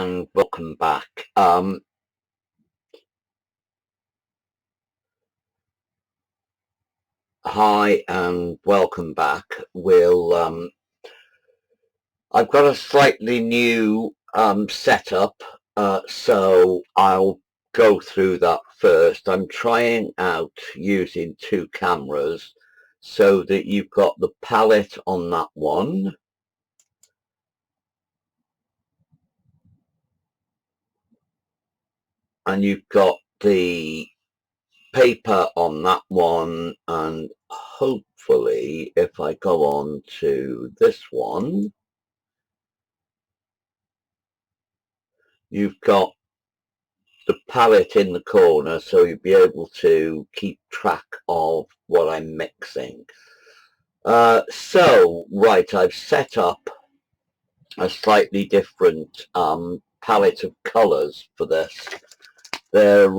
and welcome back. Hi and welcome back. I've got a slightly new setup, so I'll go through that first. I'm trying out using two cameras so that you've got the palette on that one, and you've got the paper on that one, and hopefully if I go on to this one, you've got the palette in the corner, so you'll be able to keep track of what I'm mixing. Right, I've set up a slightly different palette of colours for this. They're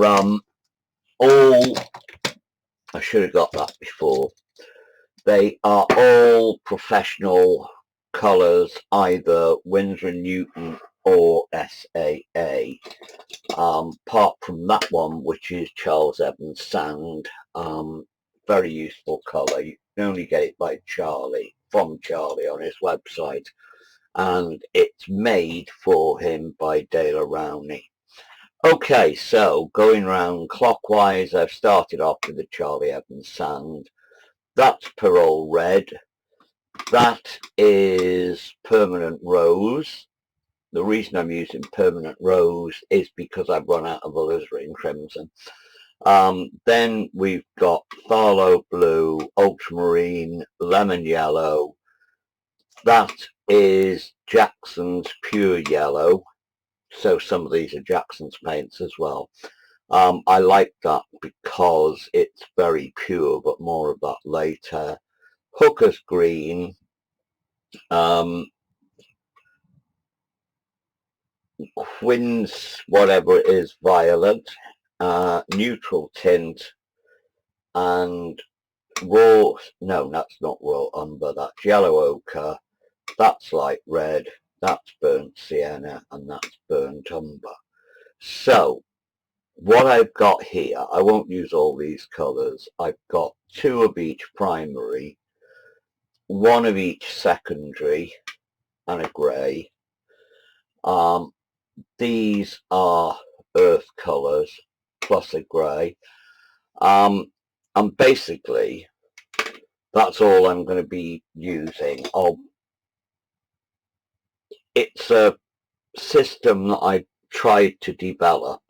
all, I should have got that before, they are all professional colours, either Winsor & Newton or SAA. Apart from that one, which is Charles Evans Sand, very useful colour. You can only get it by from Charlie on his website, and it's made for him by Dale Rowney. Okay, so going round clockwise, I've started off with the Charlie Evans Sand. That's Parole Red. That is Permanent Rose. The reason I'm using Permanent Rose is because I've run out of alizarin crimson. Then we've got Farlow Blue, Ultramarine, Lemon Yellow. That is Jackson's Pure Yellow. So some of these are Jackson's paints as well. I like that because it's very pure, but more of that later. Hooker's Green. Quinn's whatever it is, Violet. Neutral Tint, and raw, no, that's not raw umber, that's yellow ochre, that's light red, that's burnt sienna, and that's burnt umber. So what I've got here, I won't use all these colours. I've got two of each primary, one of each secondary, and a grey. These are earth colours plus a grey. And basically that's all I'm going to be using. It's a system that I've tried to develop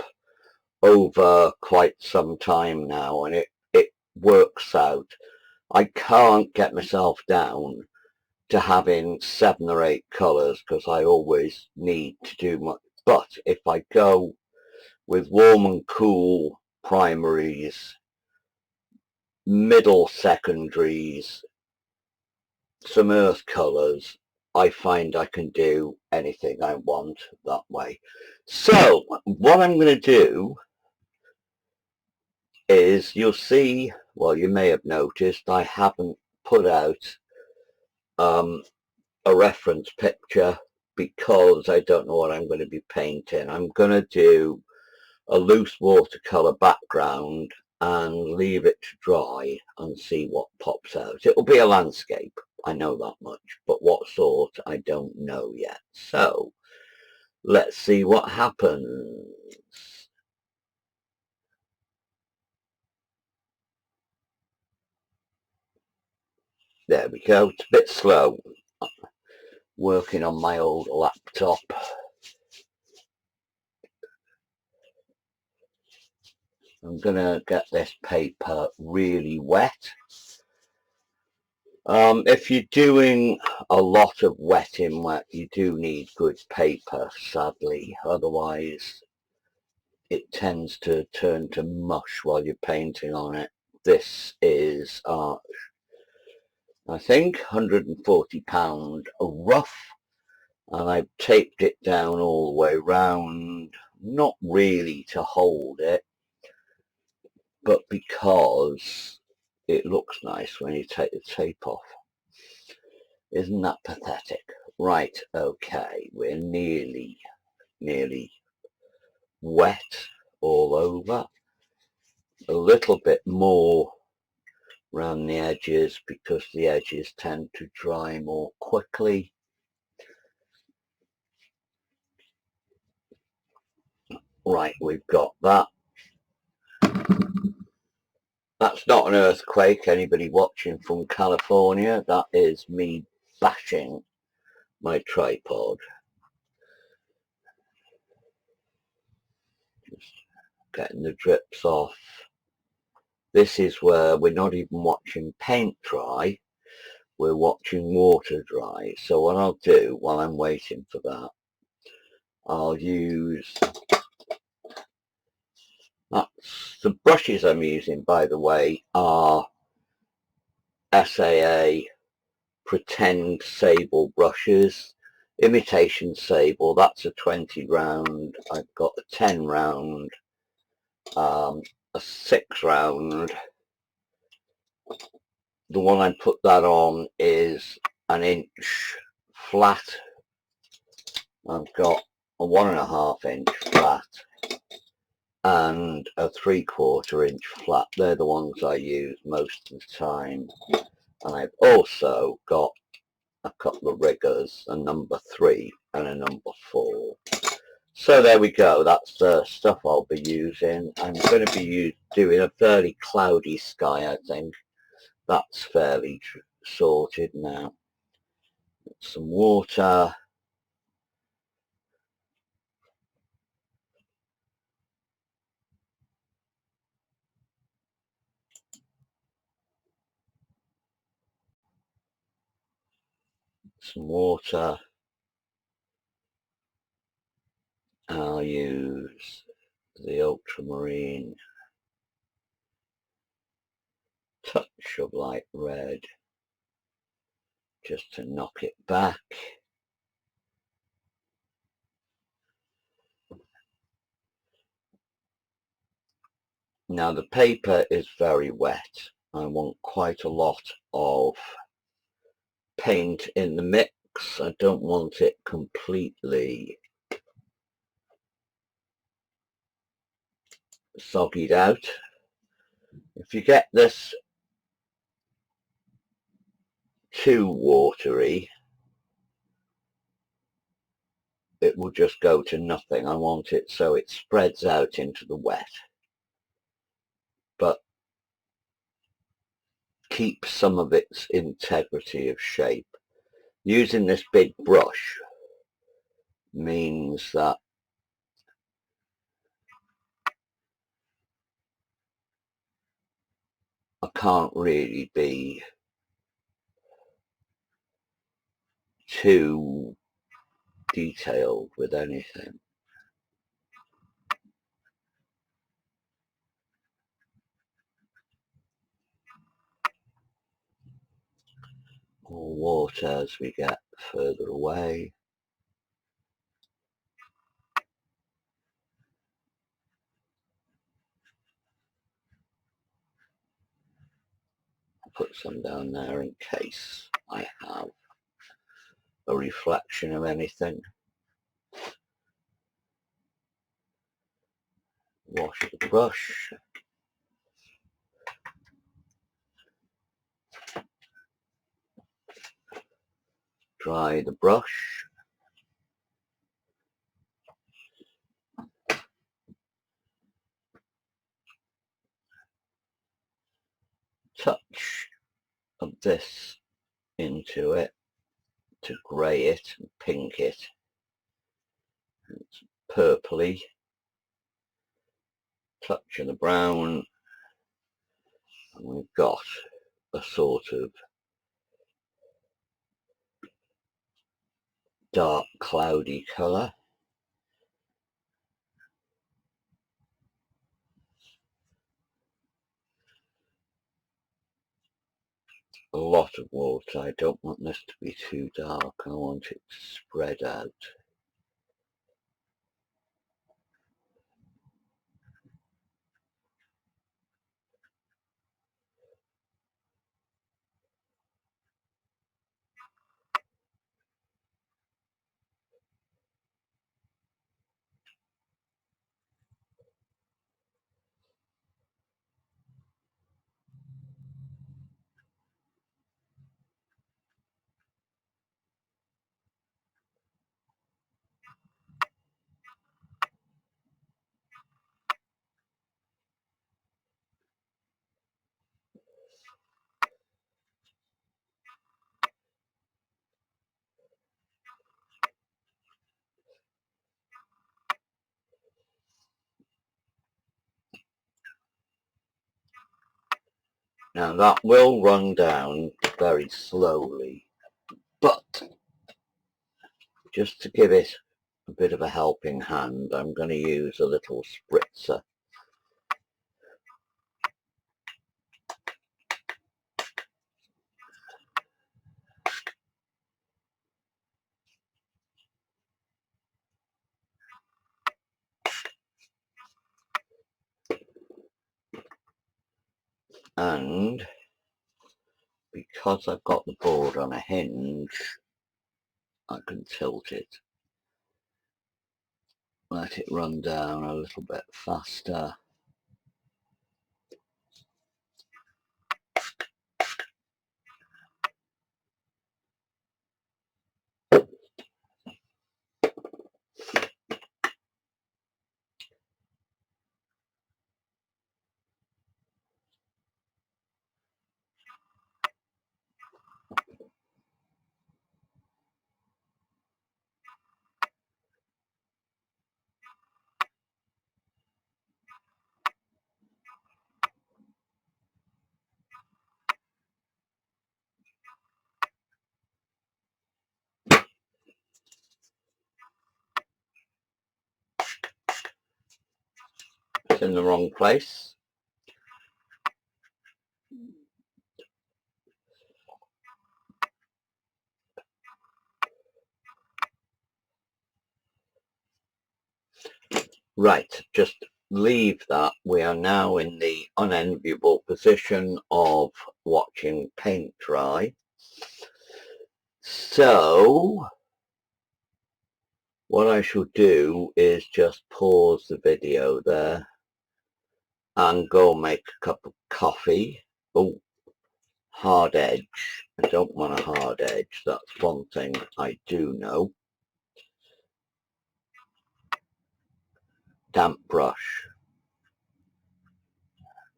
over quite some time now, and it works out. I can't get myself down to having 7 or 8 colours because I always need to do much. But if I go with warm and cool primaries, middle secondaries, some earth colours, I find I can do anything I want that way. So what I'm going to do is, you'll see, well, you may have noticed I haven't put out a reference picture because I don't know what I'm going to be painting. I'm going to do a loose watercolour background and leave it to dry and see what pops out. It'll be a landscape, I know that much, but what sort I don't know yet. So let's see what happens. There we go. It's a bit slow working on my old laptop. I'm gonna get this paper really wet. If you're doing a lot of wet in wet, you do need good paper, sadly. Otherwise, it tends to turn to mush while you're painting on it. This is, I think, £140 rough, and I've taped it down all the way round, not really to hold it, but because it looks nice when you take the tape off. Isn't that pathetic? Right, okay, we're nearly nearly wet all over. A little bit more around the edges because the edges tend to dry more quickly. Right, we've got that. That's not an earthquake, anybody watching from California. That is me bashing my tripod. Just getting the drips off. This is where we're not even watching paint dry, we're watching water dry. So what I'll do while I'm waiting for that, I'll use, the brushes I'm using, by the way, are SAA Pretend Sable brushes. Imitation Sable, that's a 20 round. I've got a 10 round, a 6 round. The one I put that on is an inch flat. I've got a 1.5 inch flat and a 3/4 inch flat. They're the ones I use most of the time. And I've also got a couple of riggers, a number 3 and a number 4. So there we go, that's the stuff I'll be using. I'm going to be doing a fairly cloudy sky, I think. That's fairly sorted now. Some water. Some water. I'll use the ultramarine, touch of light red just to knock it back. Now the paper is very wet. I want quite a lot of paint in the mix. I don't want it completely soggied out. If you get this too watery, it will just go to nothing. I want it so it spreads out into the wet, but keep some of its integrity of shape. Using this big brush means that I can't really be too detailed with anything. More water as we get further away. I'll put some down there in case I have a reflection of anything. Wash the brush. Dry the brush. Touch of this into it to grey it and pink it. It's purpley. Touch of the brown. And we've got a sort of dark cloudy colour. A lot of water. I don't want this to be too dark. I want it to spread out. Now that will run down very slowly, but just to give it a bit of a helping hand, I'm going to use a little spritzer. And because I've got the board on a hinge, I can tilt it, let it run down a little bit faster. It's in the wrong place. Right, just leave that. We are now in the unenviable position of watching paint dry. So what I shall do is just pause the video there and go make a cup of coffee. Oh, hard edge. I don't want a hard edge. That's one thing I do know. Damp brush,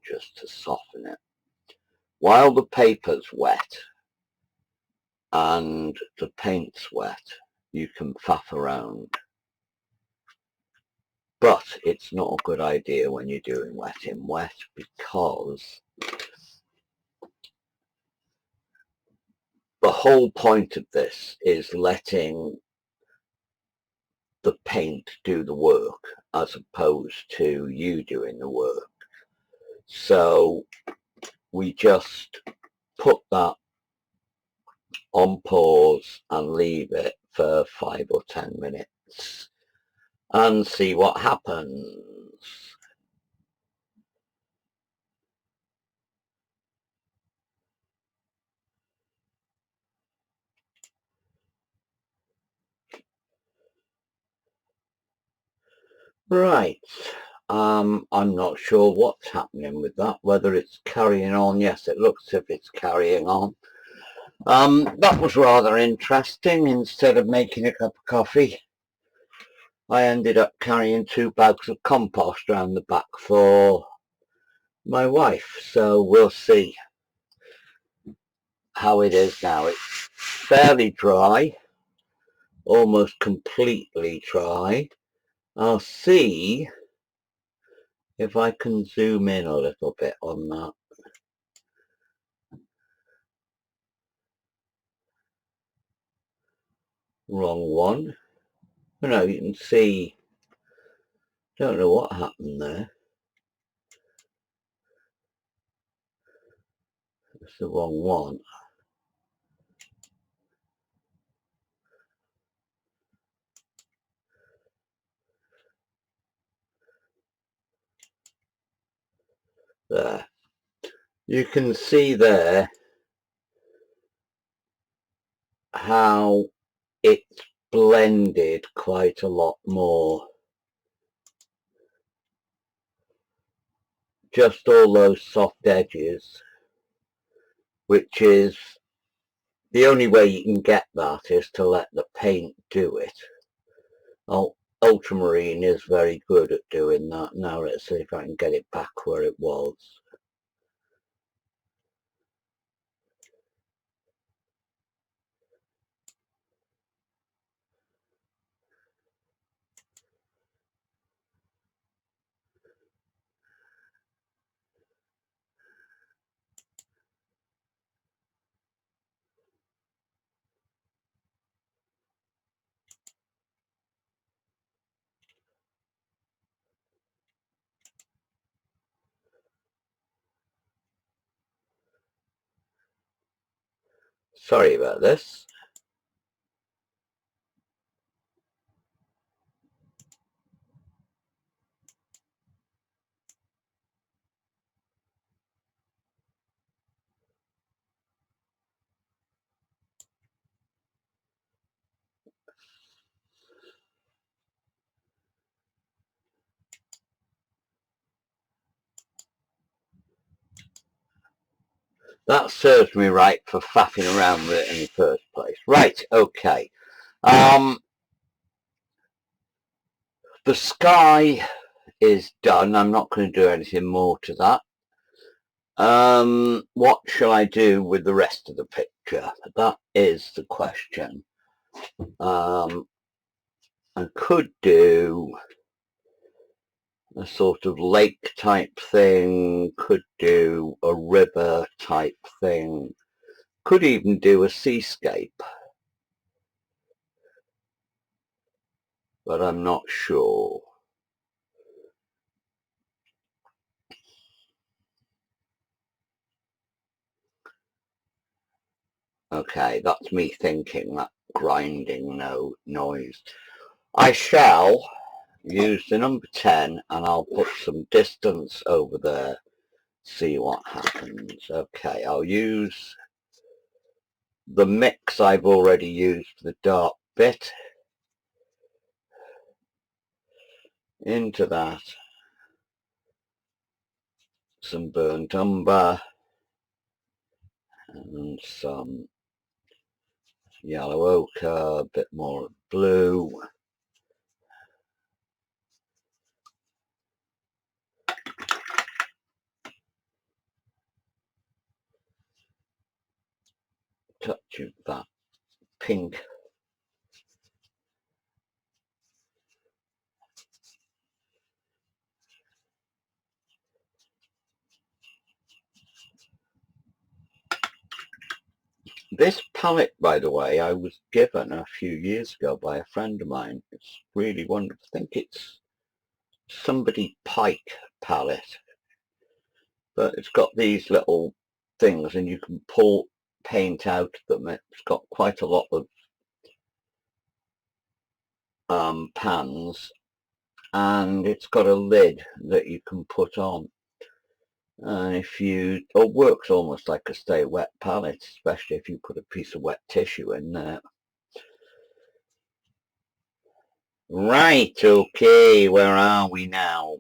just to soften it. While the paper's wet and the paint's wet, you can faff around. But it's not a good idea when you're doing wet in wet, because the whole point of this is letting the paint do the work as opposed to you doing the work. So we just put that on pause and leave it for 5 or 10 minutes and see what happens. Right, I'm not sure what's happening with that, whether it's carrying on. Yes, it looks as if it's carrying on. That was rather interesting. Instead of making a cup of coffee, I ended up carrying 2 bags of compost around the back for my wife. So we'll see how it is now. It's fairly dry, almost completely dry. I'll see if I can zoom in a little bit on that. Wrong one. No, you can see, don't know what happened there. It's the wrong one. There. You can see there how it's blended quite a lot more. Just all those soft edges, which is the only way you can get that is to let the paint do it. Ultramarine is very good at doing that. Now let's see if I can get it back where it was. Sorry about this. That serves me right for faffing around with it in the first place. Right, okay. The sky is done. I'm not going to do anything more to that. What shall I do with the rest of the picture? That is the question. I could do a sort of lake type thing, could do a river type thing, could even do a seascape, but I'm not sure. Okay, that's me thinking, that grinding noise. I shall use the number 10 and I'll put some distance over there, see what happens. Okay, I'll use the mix I've already used for the dark bit into that, some burnt umber and some yellow ochre, a bit more blue. Touch of that pink. This palette, by the way, I was given a few years ago by a friend of mine. It's really wonderful. I think it's somebody Pike palette, but it's got these little things and you can pull paint out of them. It's got quite a lot of pans, and it's got a lid that you can put on. And it works almost like a stay wet palette, especially if you put a piece of wet tissue in there. Right, okay, where are we now?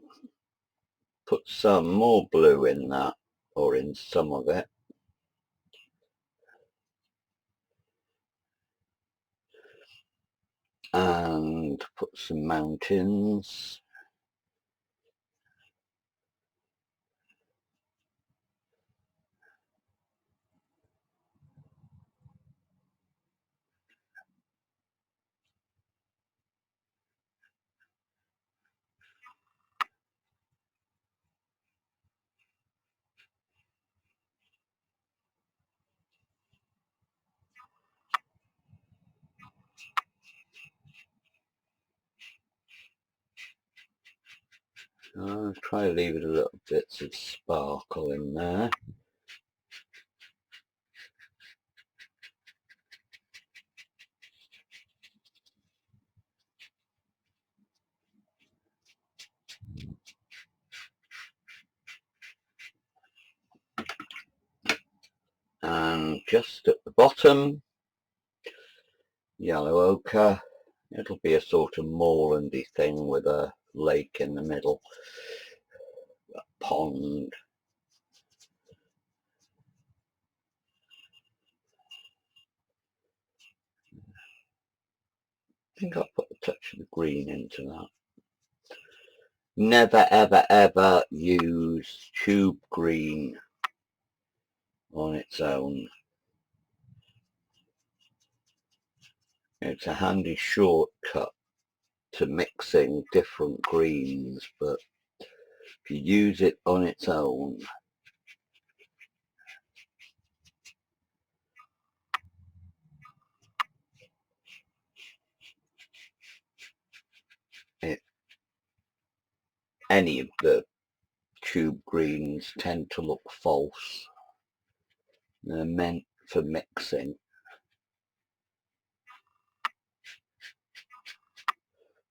Put some more blue in that, or in some of it. And put some mountains. I'll try to leave it a little bits of sparkle in there. And just at the bottom, yellow ochre. It'll be a sort of moorlandy thing with a lake in the middle, a pond. I think I'll put a touch of the green into that. Never ever ever use tube green on its own. It's a handy shortcut to mixing different greens, but if you use it on its own, any of the tube greens tend to look false. They're meant for mixing.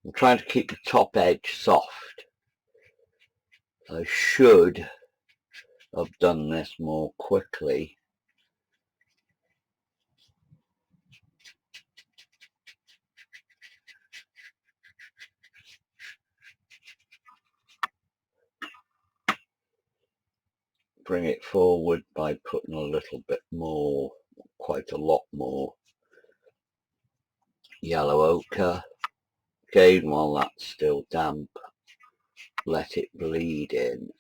I'm trying to keep the top edge soft. I should have done this more quickly. Bring it forward by putting a little bit more, quite a lot more yellow ochre. Again, while that's still damp, let it bleed in.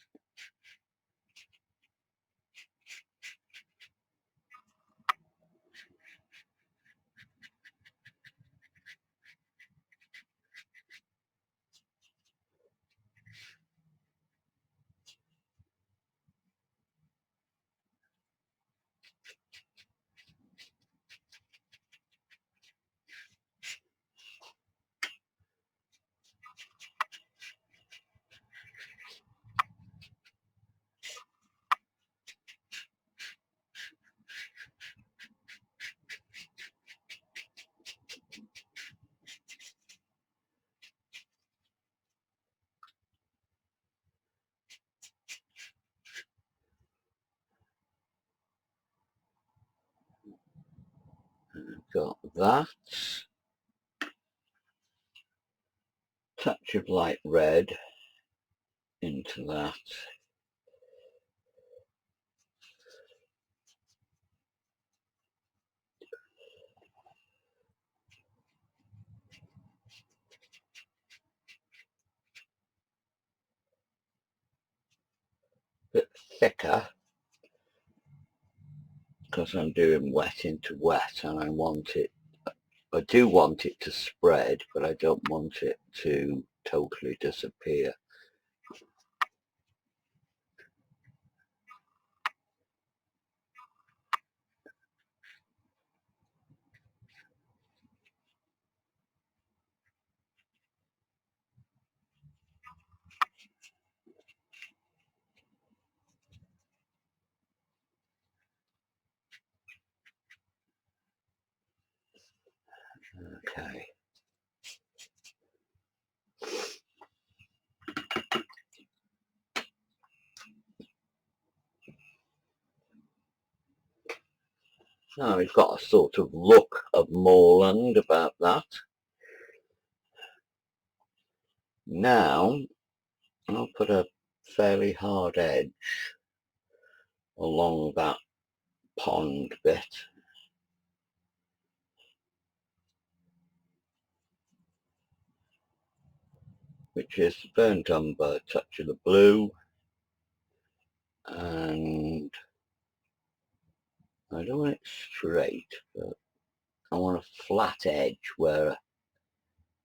Got that. Touch of light red into that. Bit thicker because I'm doing wet into wet, and I do want it to spread, but I don't want it to totally disappear. Okay. Now we've got a sort of look of moorland about that. Now I'll put a fairly hard edge along that pond bit, which is burnt umber, a touch of the blue, and I don't want it straight, but I want a flat edge where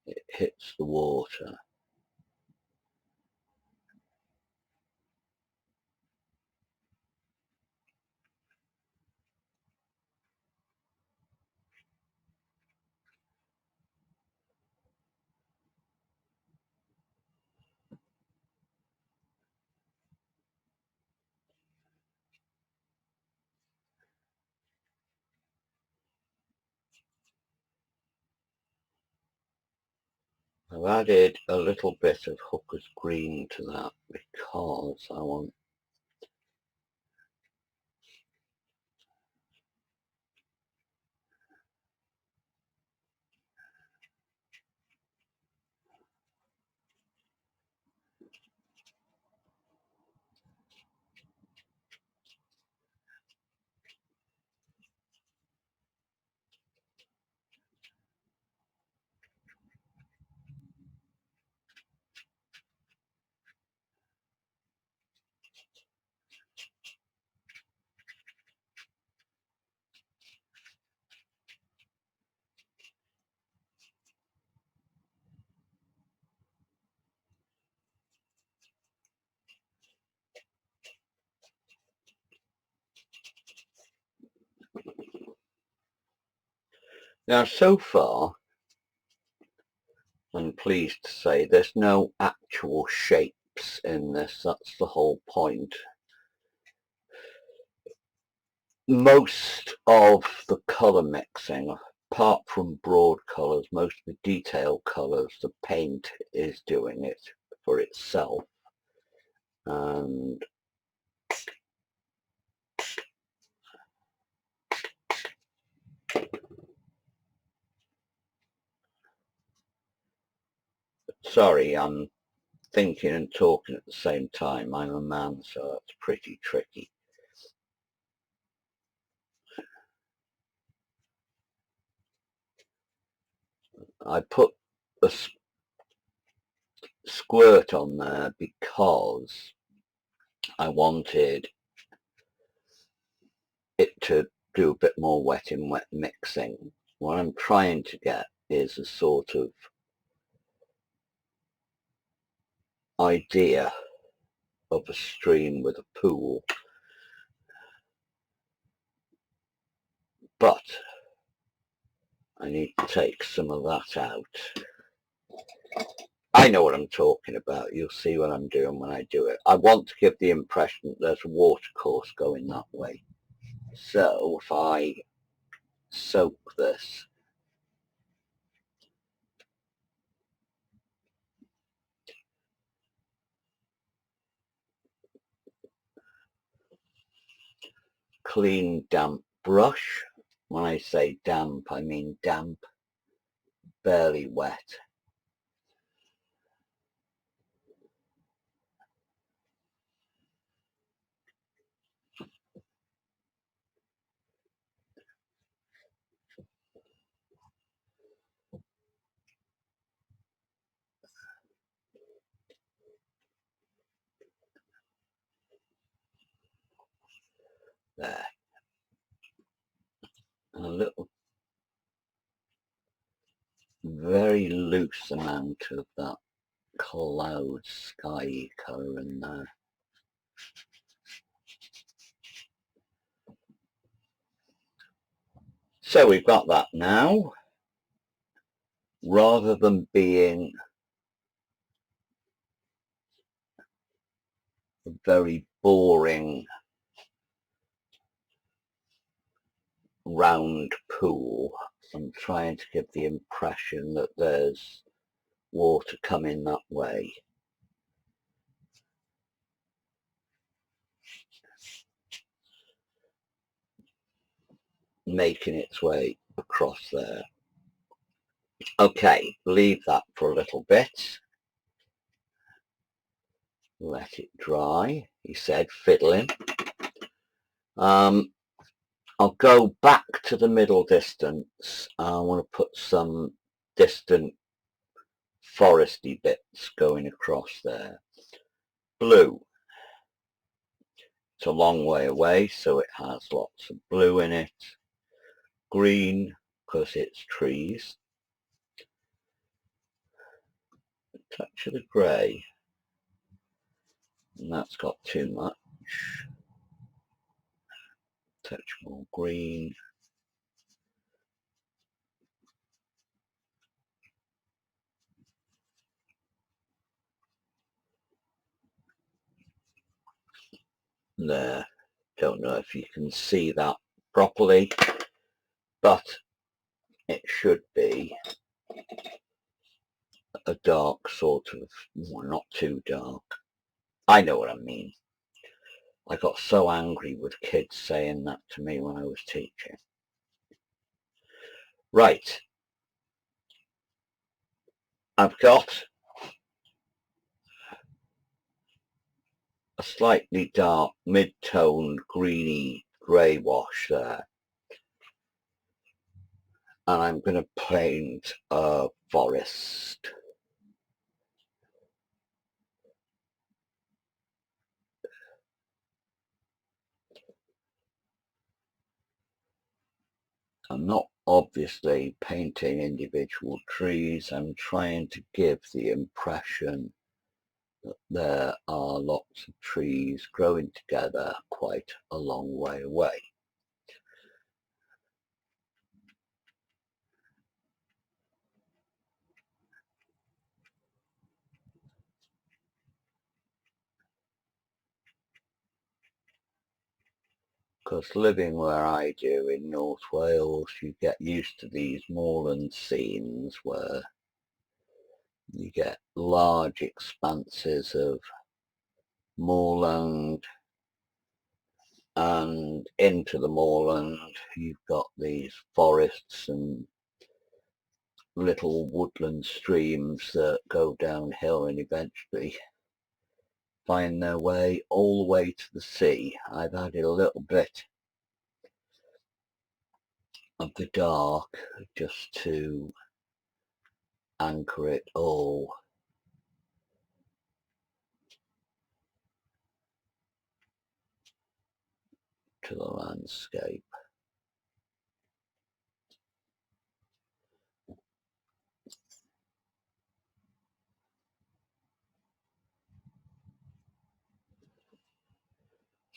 it hits the water. I've added a little bit of hooker's green to that because I want now. So far, I'm pleased to say there's no actual shapes in this. That's the whole point. Most of the colour mixing apart from broad colours, most of the detail colours, the paint is doing it for itself. And sorry, I'm thinking and talking at the same time. I'm a man, so it's pretty tricky. I put a squirt on there because I wanted it to do a bit more wet in wet mixing. What I'm trying to get is a sort of idea of a stream with a pool, but I need to take some of that out. I know what I'm talking about. You'll see what I'm doing when I do it. I want to give the impression that there's a watercourse going that way. So if I soak this, clean damp brush. When I say damp, I mean damp, barely wet. There. And a little, very loose amount of that cloud sky colour in there. So we've got that now. Rather than being a very boring round pool, I'm trying to give the impression that there's water coming that way. Making its way across there. Okay, leave that for a little bit. Let it dry, he said, fiddling. I'll go back to the middle distance. I want to put some distant foresty bits going across there. Blue. It's a long way away, so it has lots of blue in it. Green, because it's trees. A touch of the grey. And that's got too much. Touch more green. There. Don't know if you can see that properly, but it should be a dark sort of, well, not too dark. I know what I mean. I got so angry with kids saying that to me when I was teaching. Right. I've got a slightly dark mid-toned greeny grey wash there. And I'm going to paint a forest. I'm not obviously painting individual trees. I'm trying to give the impression that there are lots of trees growing together quite a long way away. because living where I do in North Wales, you get used to these moorland scenes where you get large expanses of moorland, and into the moorland you've got these forests and little woodland streams that go downhill and eventually find their way all the way to the sea. I've added a little bit of the dark just to anchor it all to the landscape.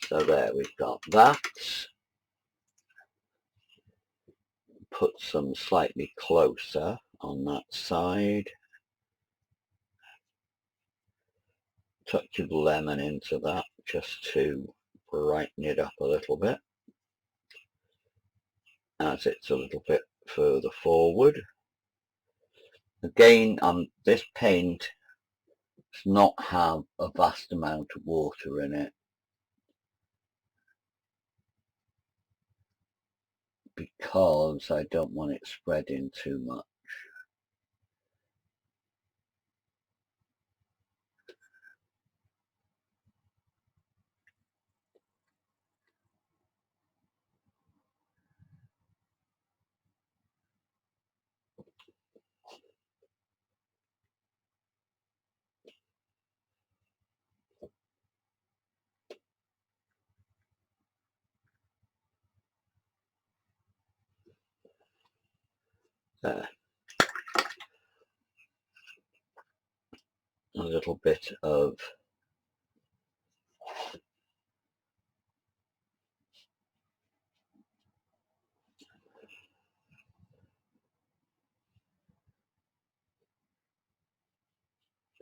So there, we've got that. Put some slightly closer on that side. Touch of lemon into that just to brighten it up a little bit as it's a little bit further forward. Again, this paint does not have a vast amount of water in it because I don't want it spreading too much. There. A little bit of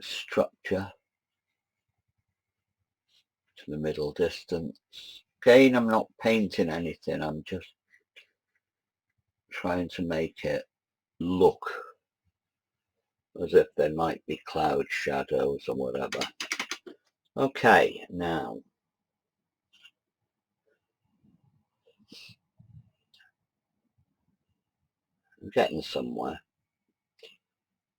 structure to the middle distance. Again, I'm not painting anything, I'm just trying to make it look as if there might be cloud shadows or whatever. Okay, now I'm getting somewhere.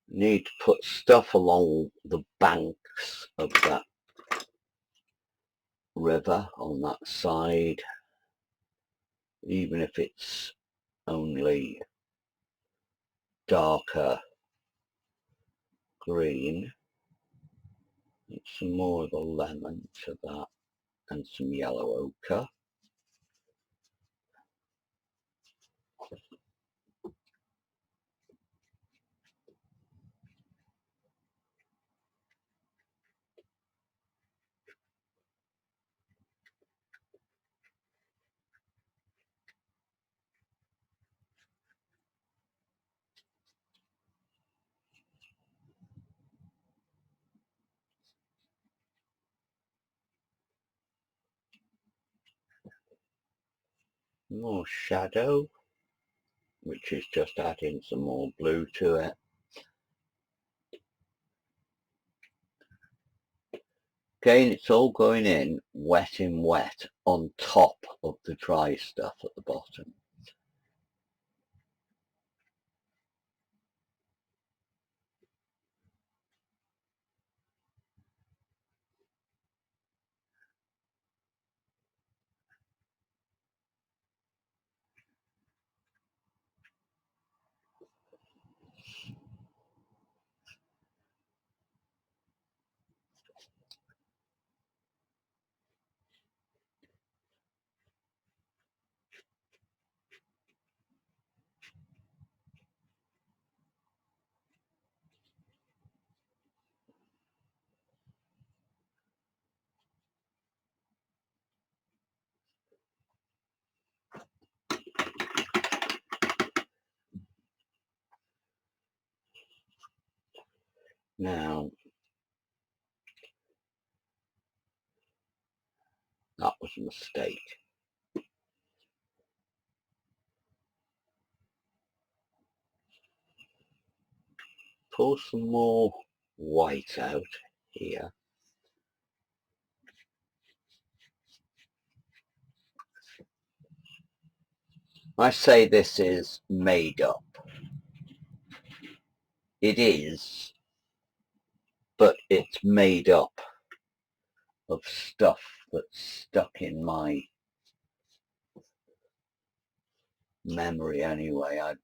Need to put stuff along the banks of that river on that side, even if it's only darker green. And some more of the lemon to that and some yellow ochre. More shadow, which is just adding some more blue to it. Again, it's all going in wet on top of the dry stuff at the bottom. Now, that was a mistake. pull some more white out here. I say this is made up. It is, but it's made up of stuff that's stuck in my memory anyway. I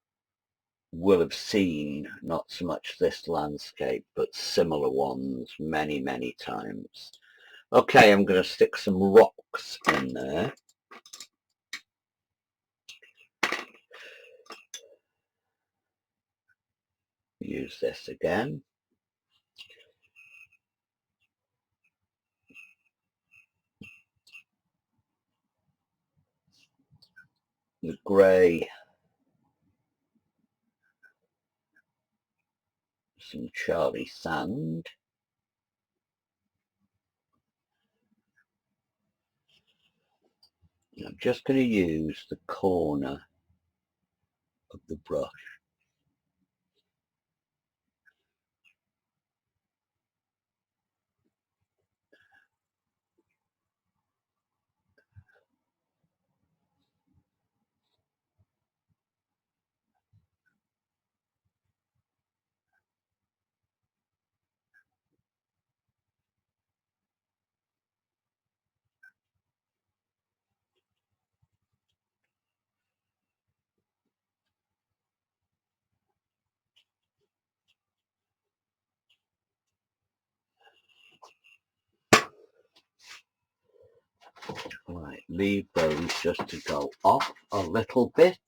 will have seen not so much this landscape but similar ones many times. Okay, I'm going to stick some rocks in there. Use this again. The grey, some Charlie sand. I'm just going to use the corner of the brush. Right, leave those just to go off a little bit.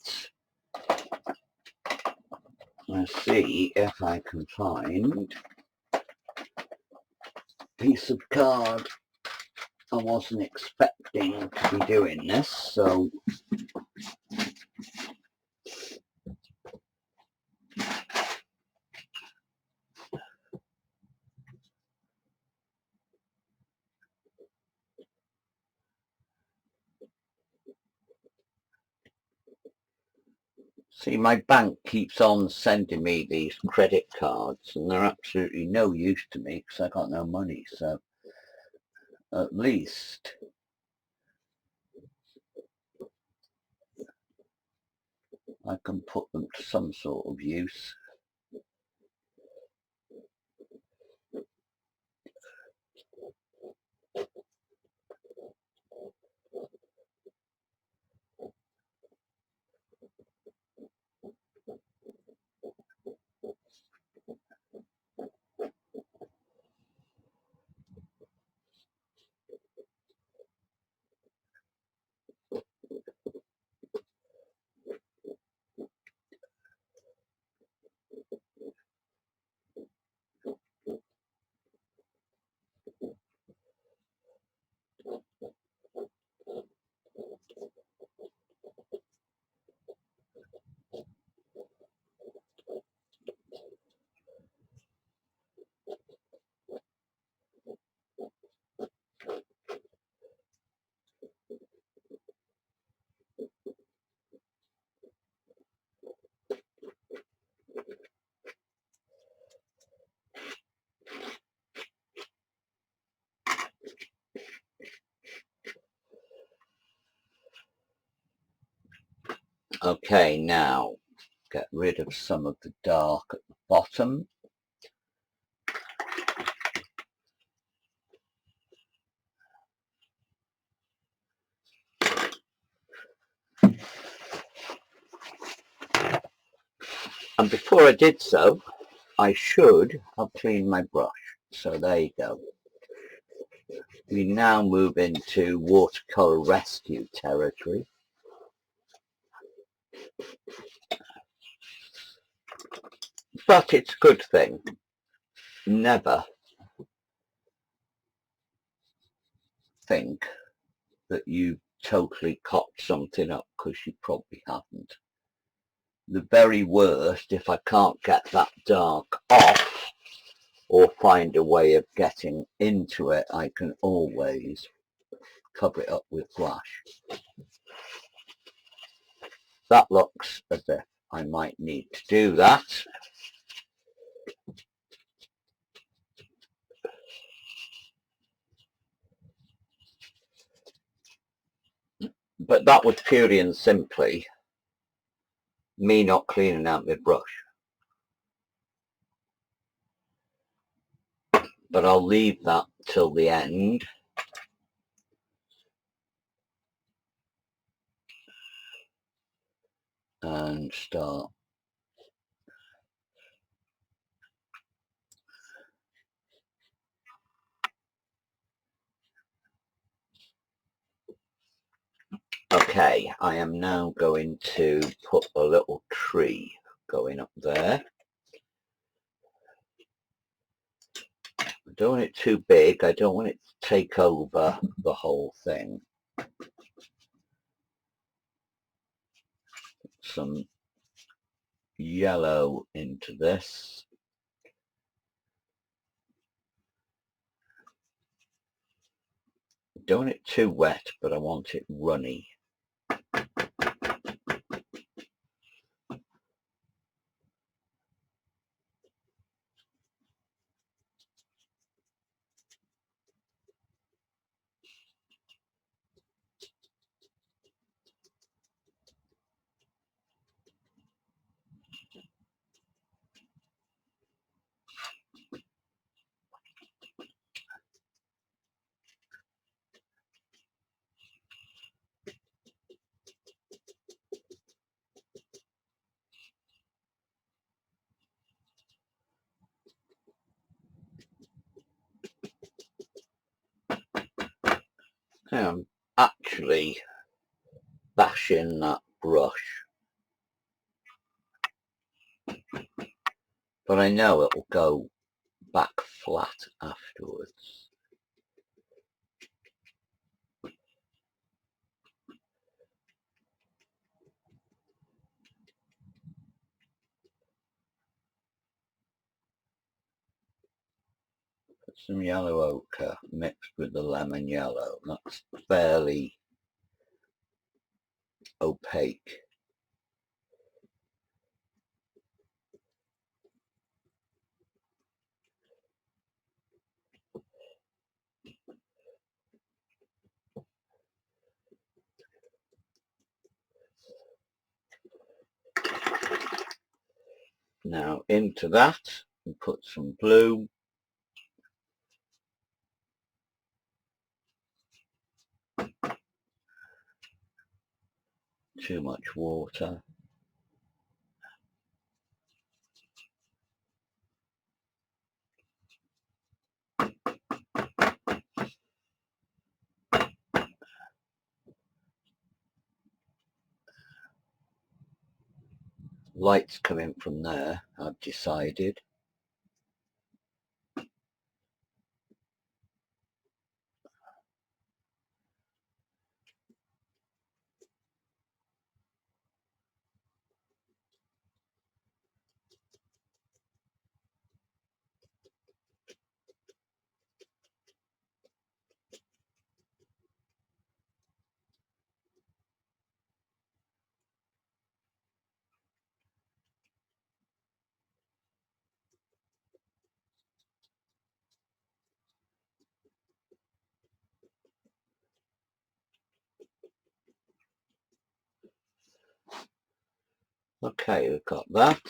Let's see if I can find a piece of card. I wasn't expecting to be doing this, so see, my bank keeps on sending me these credit cards and they're absolutely no use to me because I got no money, so at least I can put them to some sort of use. Okay, now get rid of some of the dark at the bottom. And before I did so, I should have cleaned my brush. So there you go. We now move into Watercolour Rescue territory. But it's a good thing. Never think that you totally cocked something up, because you probably haven't. The very worst, if I can't get that dark off or find a way of getting into it, I can always cover it up with gouache. That looks as if I might need to do that. But that was purely and simply me not cleaning out my brush. But I'll leave that till the end. And start. Okay, I am now going to put a little tree going up there. I don't want it too big, I don't want it to take over the whole thing. Some yellow into this. Don't want it too wet, but I want it runny. I'm actually bashing that brush, but I know it'll go back flat afterwards. Put some yellow ochre mixed with the lemon yellow. That's fairly opaque. Now into that we put some blue. Too much water. Light's coming from there, I've decided. Okay, we've got that.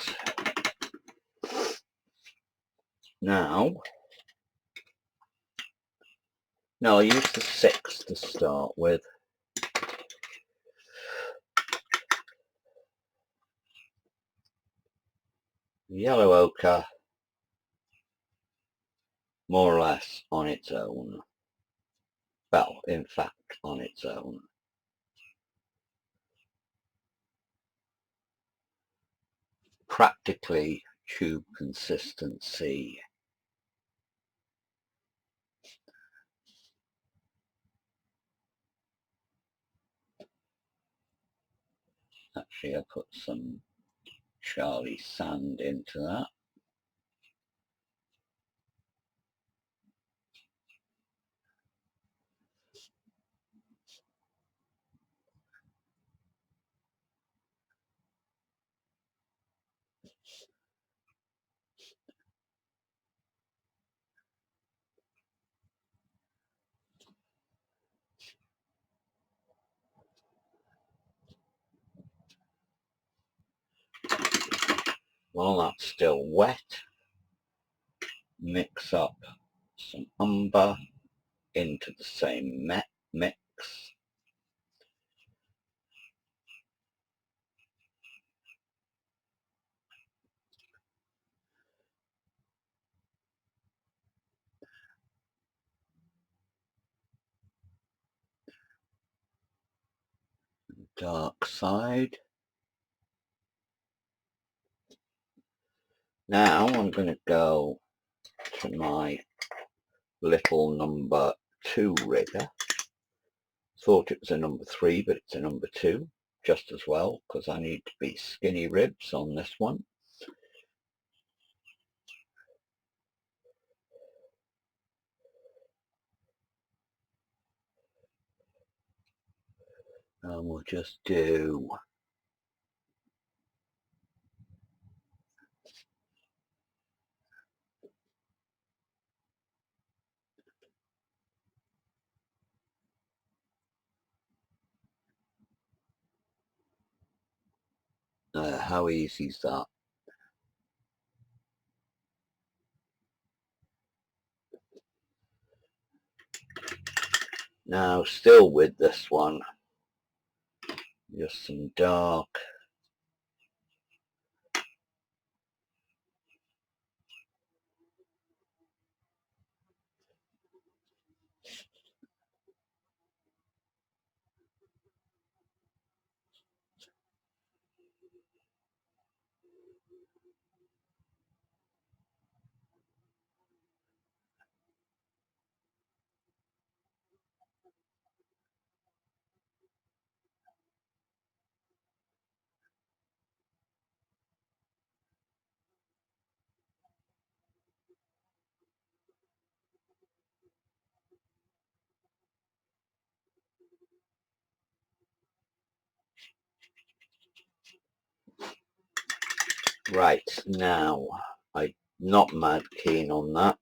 Now, no, I'll use the 6 to start with. Yellow ochre, more or less on its own. Well, in fact, on its own. Practically tube consistency. Actually, I put some Charlie sand into that. while that's still wet, mix up some umber into the same mix. Dark side. Now I'm going to go to my little number 2 rigger. Thought it was a number 3, but it's a number 2 just as well, because I need to be skinny ribs on this one. And we'll just do how easy is that? Now still with this one, just some dark right. Now I'm not mad keen on that,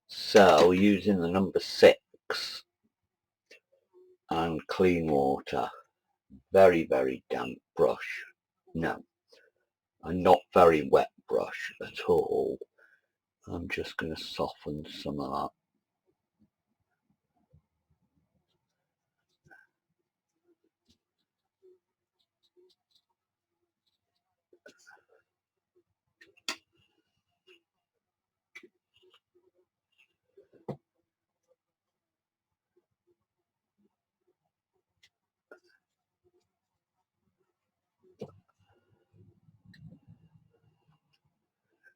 so using the number 6 and clean water, very damp brush, no, a not very wet brush at all. I'm just going to soften some of that.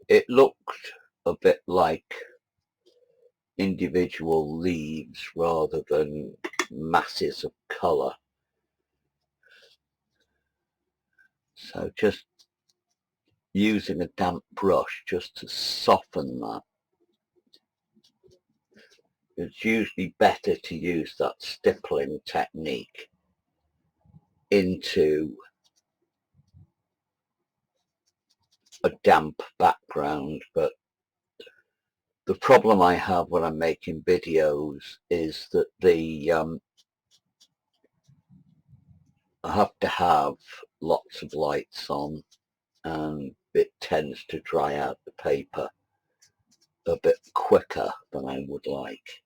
It looked a bit like individual leaves rather than masses of colour. So just using a damp brush just to soften that. It's usually better to use that stippling technique into a damp background, but the problem I have when I'm making videos is that I have to have lots of lights on, and it tends to dry out the paper a bit quicker than I would like.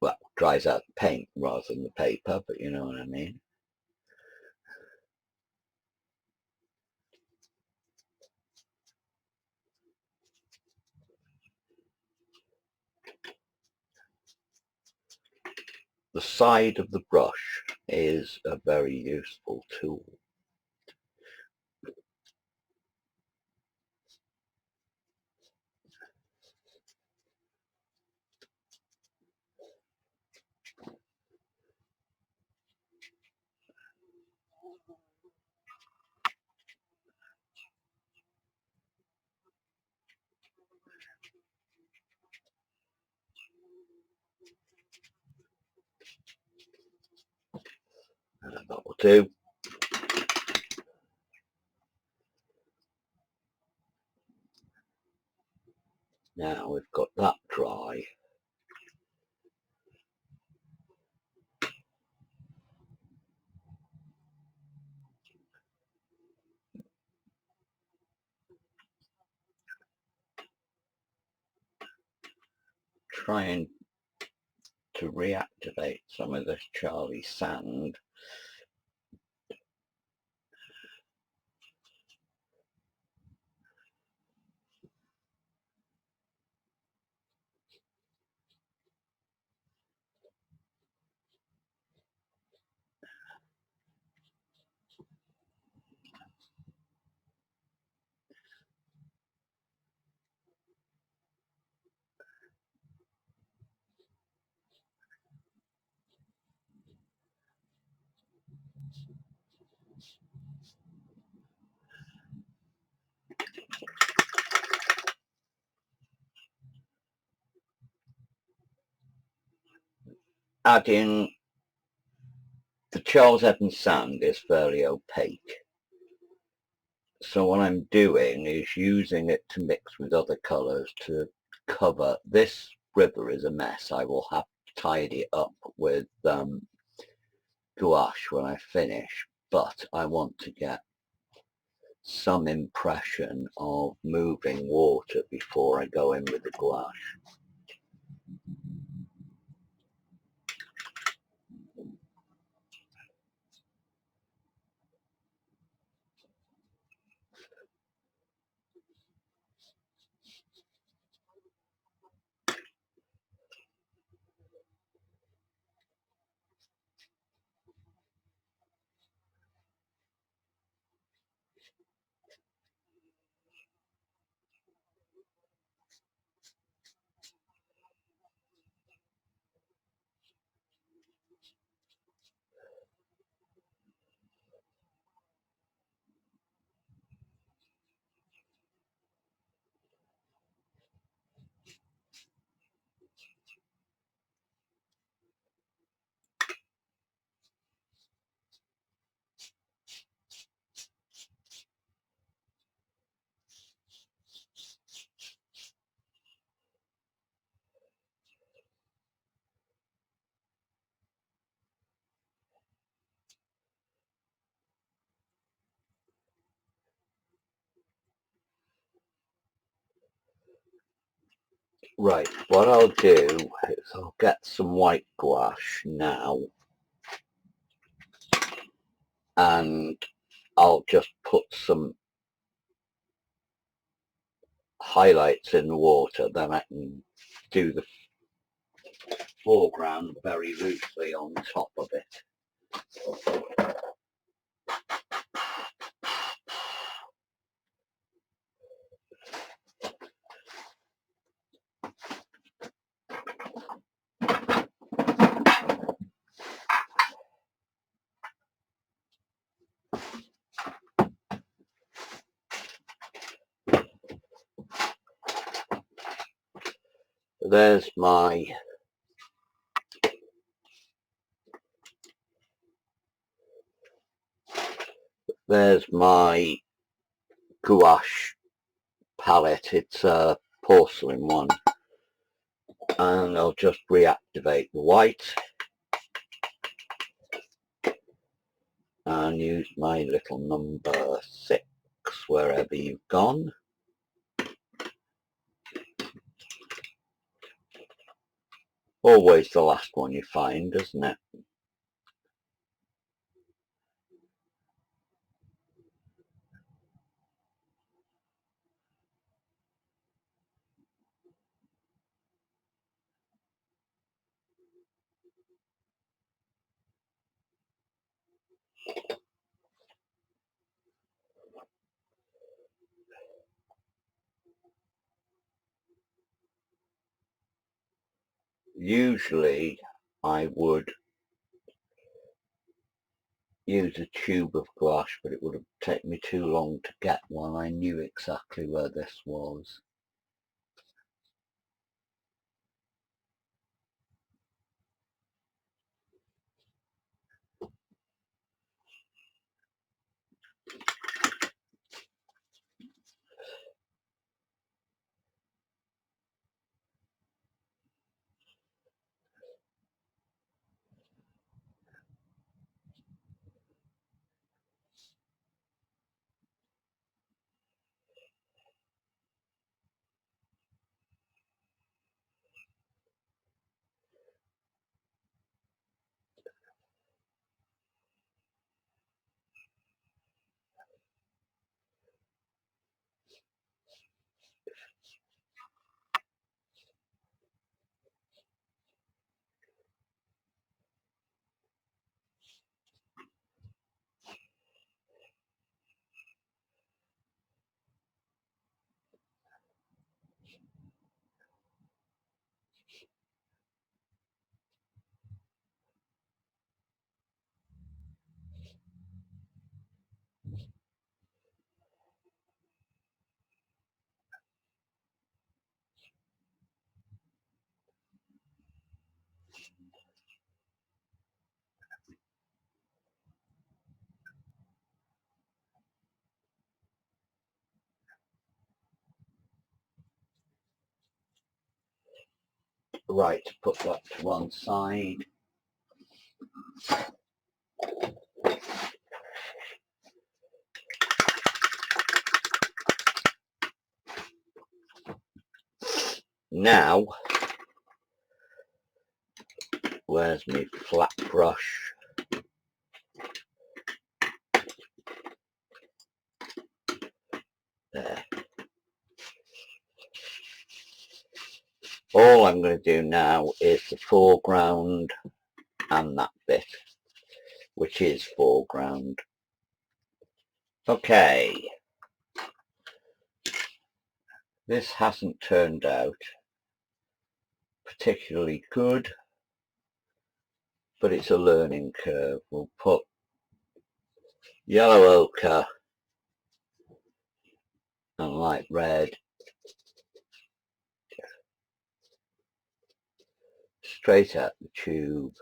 Well, dries out the paint rather than the paper, but you know what I mean. The side of the brush is a very useful tool. That will do. Now we've got that dry. trying to reactivate some of this Charlie sand. Adding the Charles Evans sand is fairly opaque, so what I'm doing is using it to mix with other colours to cover. This river is a mess. I will have to tidy it up with gouache when I finish, but I want to get some impression of moving water before I go in with the gouache. Right, what I'll do is I'll get some white gouache now and I'll just put some highlights in the water, then I can do the foreground very loosely on top of it. There's my gouache palette. It's a porcelain one, and I'll just reactivate the white and use my little number 6 wherever you've gone. Always the last one you find, isn't it? Usually I would use a tube of gouache, but it would have taken me too long to get one. I knew exactly where this was. Right, put that to one side. Now, where's my flat brush? There. All I'm going to do now is the foreground and that bit, which is foreground. Okay. This hasn't turned out particularly good, but it's a learning curve. We'll put yellow ochre and light red straight at the tube.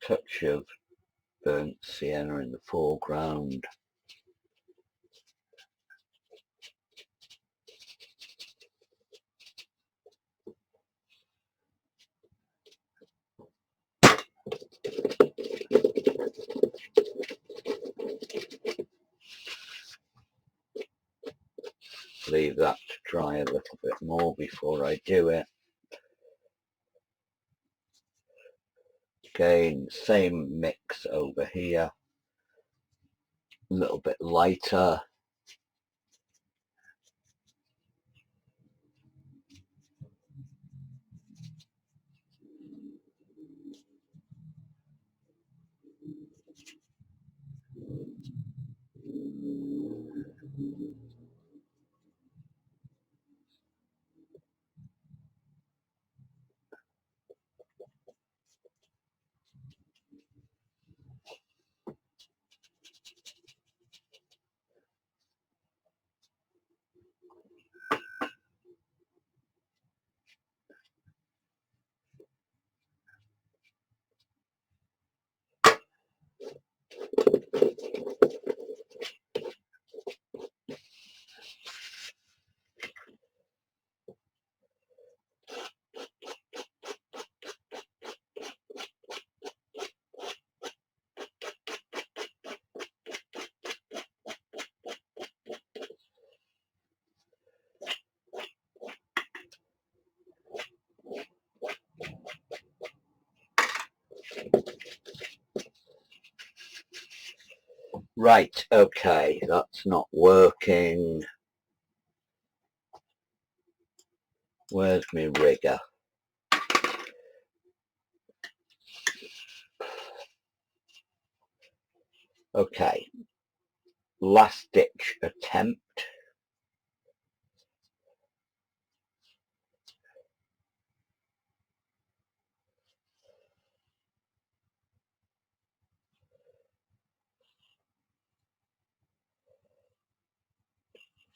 Touch of burnt sienna in the foreground. Leave that to dry a little bit more before I do it. Again, same mix over here. A little bit lighter. Right, okay, that's not working. Where's my rigger? Okay, last ditch attempt.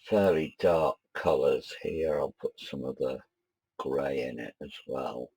Fairly dark colours here. I'll put some of the grey in it as well.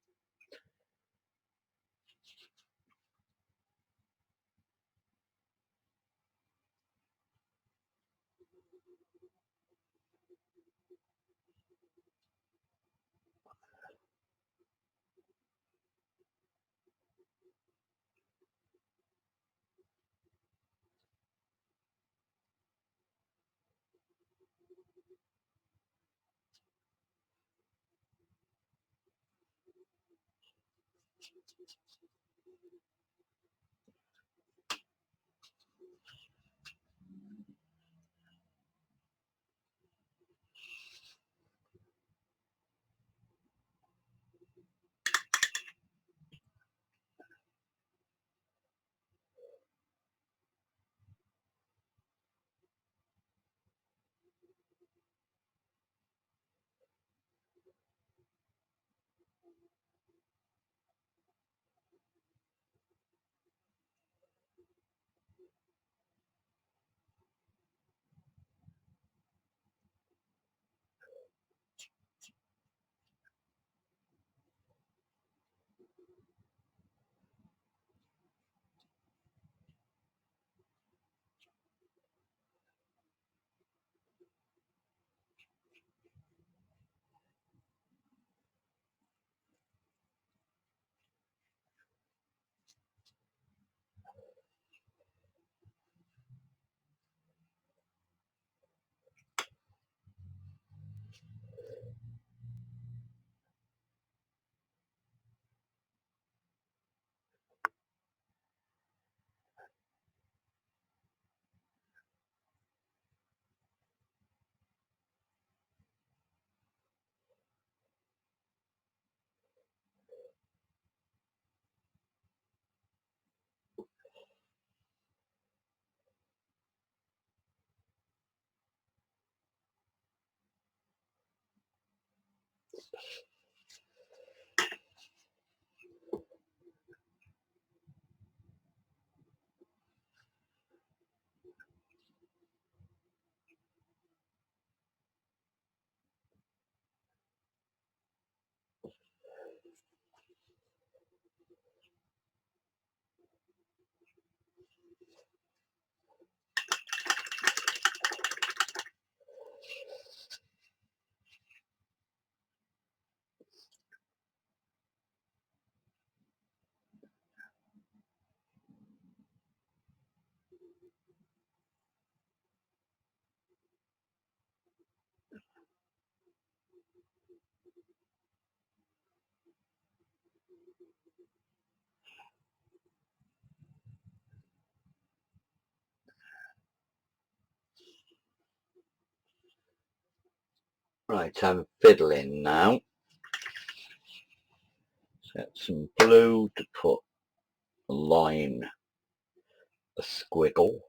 Right, I'm fiddling now. Get some blue to put a line, a squiggle.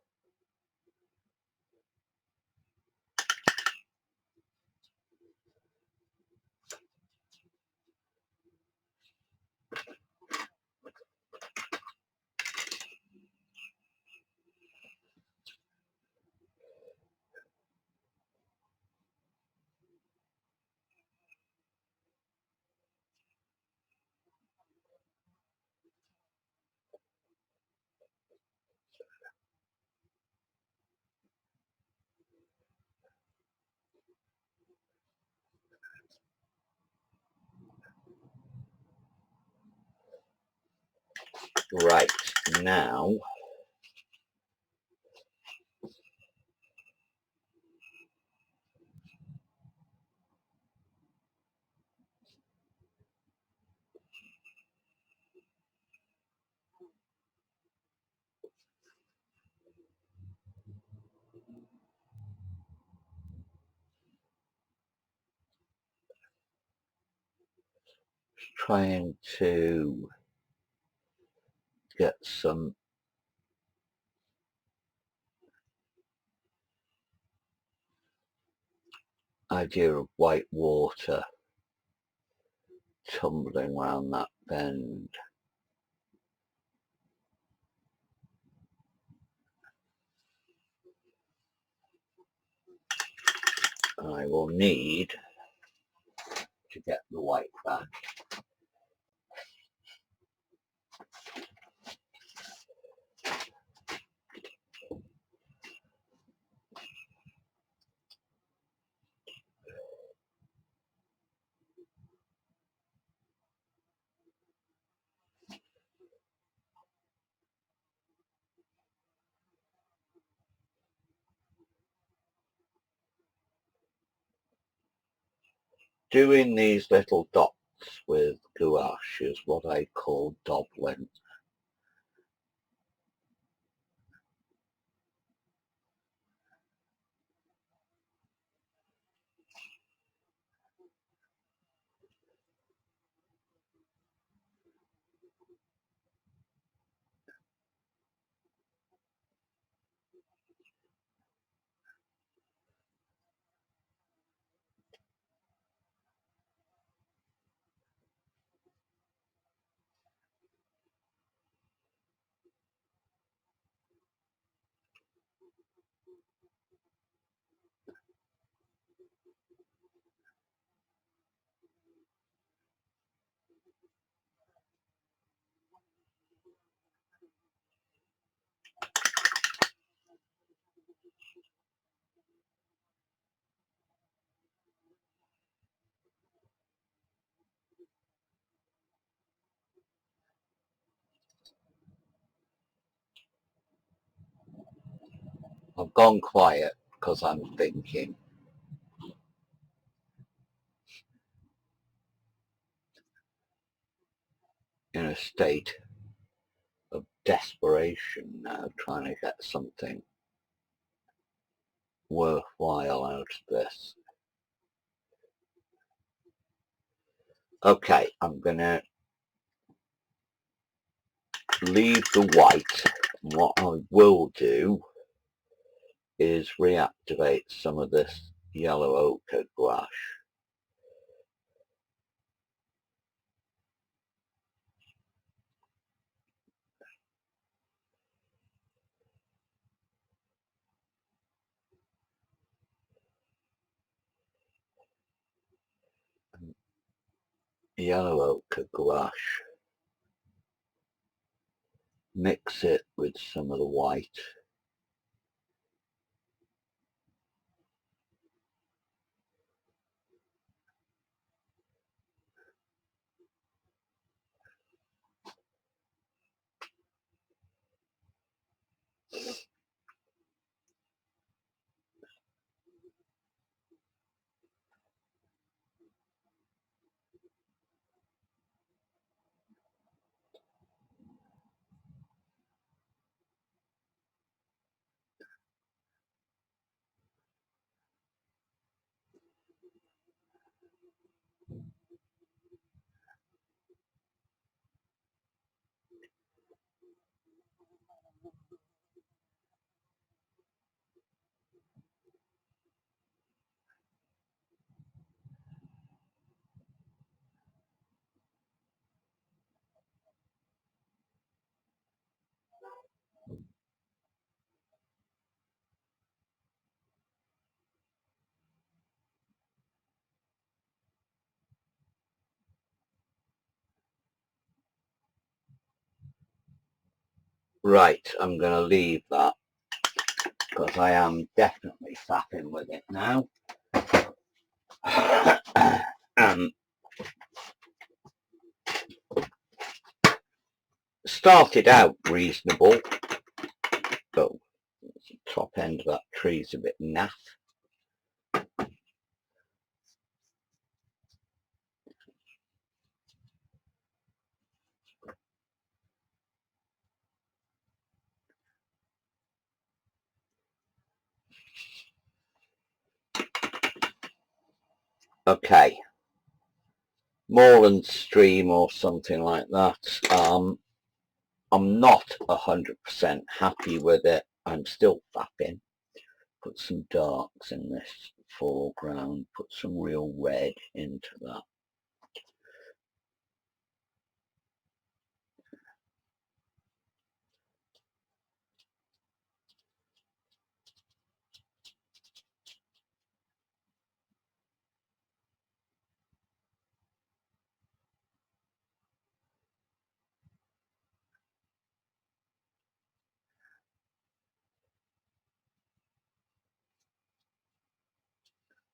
Right, now trying to get some idea of white water tumbling around that bend. I will need to get the white back. Doing these little dots with gouache is what I call doubling. I've gone quiet because I'm thinking. In a state of desperation now, trying to get something worthwhile out of this. Okay, I'm gonna leave the white. What I will do is reactivate some of this yellow ochre gouache. yellow ochre gouache, mix it with some of the white. Right, I'm going to leave that because I am definitely fapping with it now. Started out reasonable. Oh, the top end of that tree's a bit naff. Okay, Moorland stream or something like that. I'm not 100% happy with it. I'm still fapping. Put some darks in this foreground, put some real red into that.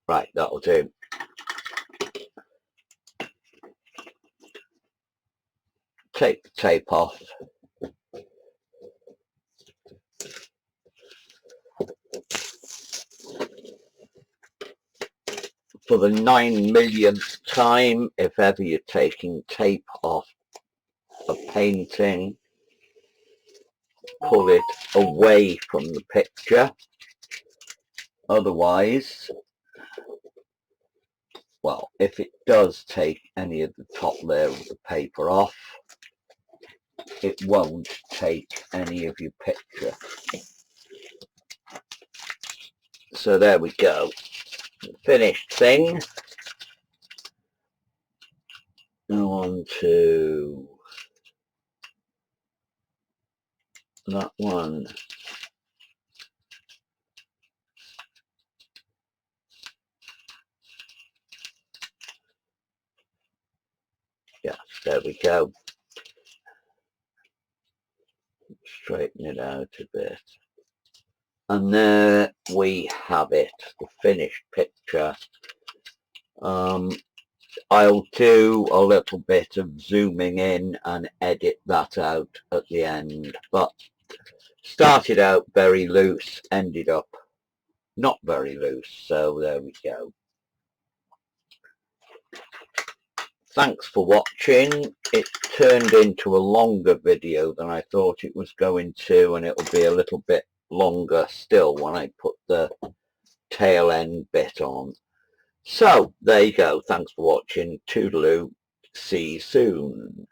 Right, that'll do. Take the tape off. For the 9 millionth time, if ever you're taking tape off a painting, pull it away from the picture. Otherwise, well, if it does take any of the top layer of the paper off, it won't take any of your picture. So there we go. Finished thing. Go on to that one. Yes, there we go. Straighten it out a bit. And there we have it, the finished picture. I'll do a little bit of zooming in and edit that out at the end, but started out very loose, ended up not very loose, so there we go. Thanks for watching. It turned into a longer video than I thought it was going to, and it'll be a little bit longer still when I put the tail end bit on. So there you go. Thanks for watching. Toodaloo. See you soon.